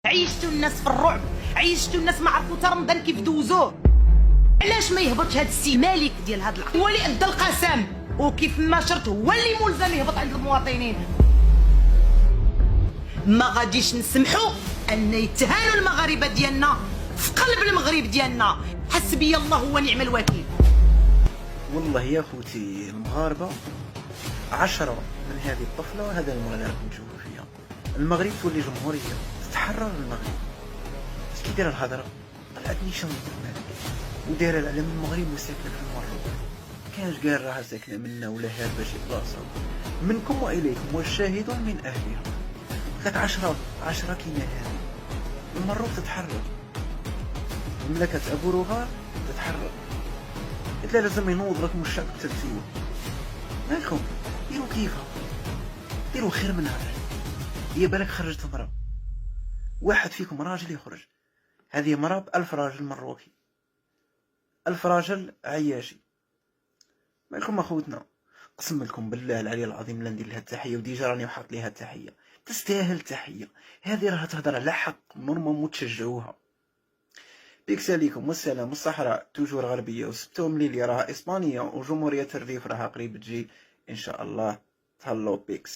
عيشتوا الناس في الرعب، عيشتوا الناس ما عرفوا حتى رمضان كيف دوزوه. علاش ما يهبطش هذا السي مالك ديال هذا العقد؟ هو اللي ادى القسم وكيف ما شرط هو اللي ملزم يهبط عند المواطنين. ما غاديش نسمحوا ان يتهانوا المغاربه ديالنا في قلب المغرب ديالنا. حسبي الله ونعم الوكيل. والله يا خوتي المغاربة 10 من هذه الطفلة وهذا المغرب نشوفوا فيها. المغرب تولي جمهورية، تتحرر المغرب. اش كيدير الهضرة؟ طلعت نيشان مالك ودايرة العلم المغرب وساكنة في المغرب. كانش قال راها ساكنة منا ولا هاربة شي بلاصة. منكم وإليكم والشاهد من أهلها. لك 10 كيما هذه. المغرب تتحرر. مملكة أبو تتحرر. قلت له لازم ينوض لكم الشعب التلفزيون. مالكم ديروا كيفها، ديروا خير من هذا. هي بالك خرجت مرة، واحد فيكم راجل يخرج، هذه مرة ب1000 راجل مروكي، 1000 راجل عياشي. مالكم اخوتنا، قسم لكم بالله العلي العظيم لا ندير لها التحية، وديجا راني وحاط ليها التحية، تستاهل التحية. هذه راها تهضر على حق نورمالمون تشجعوها. بيكس عليكم والسلام. الصحراء توجور غربية وستو مليلي راها اسبانيا، وجمهورية الريف راها قريب تجي ان شاء الله. تهلاو بيكس.